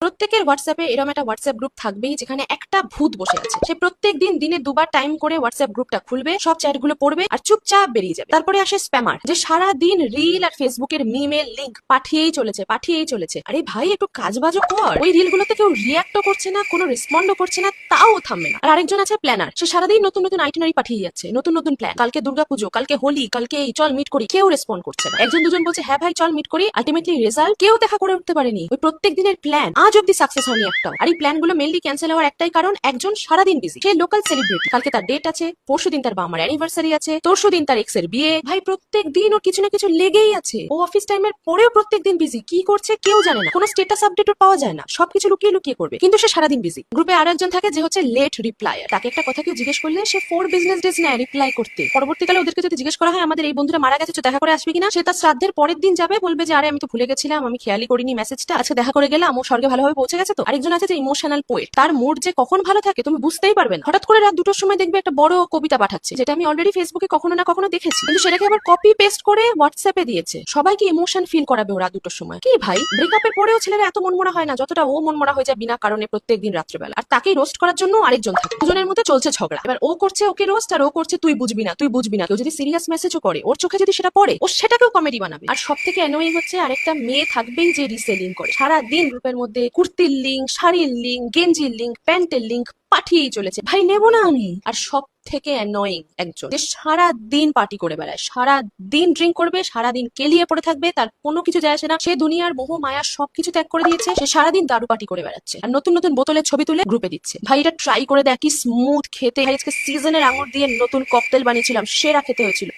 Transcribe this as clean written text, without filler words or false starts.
প্রত্যেকের হোয়াটসঅ্যাপে এরকম একটা হোয়াটসঅ্যাপ গ্রুপ থাকবেই যেখানে একটা ভূত বসে আছে। সে প্রত্যেক দিন দিনে দুবার টাইম করে হোয়াটসঅ্যাপ গ্রুপটা খুলবে, সব চ্যাটগুলো পড়বে আর চুপচাপ বেরিয়ে যাবে। তারপরে আসে স্প্যামার, যে সারা দিন রিল আর ফেসবুকের মিমের লিংক পাঠিয়েই চলেছে। আরে ভাই একটু কাজবাজও কর। ওই রিলগুলোতে কেউ রিয়াক্টও করছে না, কোনো রেসপন্ডও করছে না, তাও থামবে না। আর আরেকজন আছে প্ল্যানার, সে সারাদিন নতুন নতুন আইটিনারি পাঠিয়ে যাচ্ছে, নতুন নতুন প্ল্যান, কালকে দুর্গাপুজো, কালকে হোলি, কালকে এই চল মিট করি, কেউ রেসপন্ড করছে না। একজন দুজন বলছে হ্যাঁ ভাই চল মিট করি, আলটিমেটলি রেজাল্ট কেউ দেখা করে উঠতে পারেনি। ওই প্রত্যেক দিনের প্ল্যান আজ অব্দি সাকসেস হয়নি একটাও। আর এই প্ল্যান গুলো মেনলি ক্যান্সেল হওয়ার একটাই কারণ, একজন সারাদিন বিজি। সে লোকাল সেলিব্রিটি, কালকে তার ডেট আছে, পরশুদিন তার বাবার অ্যানিভার্সারি আছে, তরশুদিন তার এক্স এর বিয়ে। ভাই প্রত্যেক দিন ওর কিছু না কিছু লেগেই আছে। ও অফিস টাইমের পরেও প্রত্যেক দিন বিজি, কি করছে কেউ জানে না, কোনো স্টেটাস আপডেটও পাওয়া যায় না, সবকিছু লুকিয়ে লুকিয়ে করবে, কিন্তু সে সারাদিন বিজি। গ্রুপে আরো একজন থাকে যে হচ্ছে লেট রিপ্লায়ার। তাকে একটা কথা কেউ জিজ্ঞেস করলে সে 4 বিজনেস ডেজ নেয় রিপ্লাই করতে। পরবর্তীকালে ওদেরকে যদি জিজ্ঞেস করা হয় আমাদের এই বন্ধুরা মারা গেছে, তো দেখা করে আসবি কিনা, সে তার শ্রাদ্ধের পরের দিন যাবে, বলবে যে আরে আমি তো ভুলে গেছিলাম, আমি খেয়ালই করিনি মেসেজটা, আজকে দেখা করে গেলাম, ও স্বর্গে ভালোভাবে পৌঁছে গেছে তো। আরেকজন আছে যে ইমোশনাল পোয়েট, তার মুড যে কখন ভালো থাকে তুমি বুঝতেই পারবে না। হঠাৎ করে রাত 2টোর সময় দেখবে একটা বড় কবিতা পাঠাচ্ছে, যেটা আমি অলরেডি ফেসবুকে কখনো না কখনো দেখেছি, কিন্তু সেটাকে আবার কপি পেস্ট করে হোয়াটসঅ্যাপে দিয়েছে। সবাইকে ইমোশন ফিল করাবে ও রাত 2টোর সময়। কি ভাই, ব্রেকআপের পরেও ছেলেরা এত মনমরা হয় না যতটা ও মনমরা হয়ে যায় বিনা কারণে প্রত্যেকদিন রাত্রেবেলা। আর তাকেই রোস্ট করার জন্য আরেকজন থাকে, দুজনের মধ্যে চলছে ঝগড়া। এবার ও করছে ওকে রোস্ট, আর ও করছে তুই বুঝবি না তুই বুঝবি না। কেউ যদি সিরিয়াস মেসেজও করে, ওর চোখে যদি সেটা পড়ে, ও সেটাকেও কমেডি বানাবে। আর সব থেকে অ্যানোয়িং হচ্ছে আরেকটা মেয়ে থাকবেই যে রিসেলিং করে, সারা দিন গ্রুপের মধ্যে কুর্তির লিঙ্ক, শাড়ির লিঙ্ক, গেঞ্জির লিঙ্ক, প্যান্টের লিঙ্ক পাঠিয়েই চলেছে। ভাই নেবো না আমি। আর সব থেকে অ্যানোয়িং একজন যে সারা দিন পার্টি করে বেড়ায়, সারা দিন ড্রিঙ্ক করবে, সারা দিন কেলিয়ে পড়ে থাকবে, তার কোনো কিছু যায় আসে না, সে দুনিয়ার মোহ মায়া সবকিছু ত্যাগ করে দিয়েছে, সে সারাদিন দারু পার্টি করে বেড়াচ্ছে আর নতুন নতুন বোতলের ছবি তুলে গ্রুপে দিচ্ছে। ভাই এটা ট্রাই করে দেখ, কি স্মুথ খেতে। ভাই আজকে সিজনের আঙুর দিয়ে নতুন ককটেল বানিয়েছিলাম, সেরা খেতে হয়েছিল।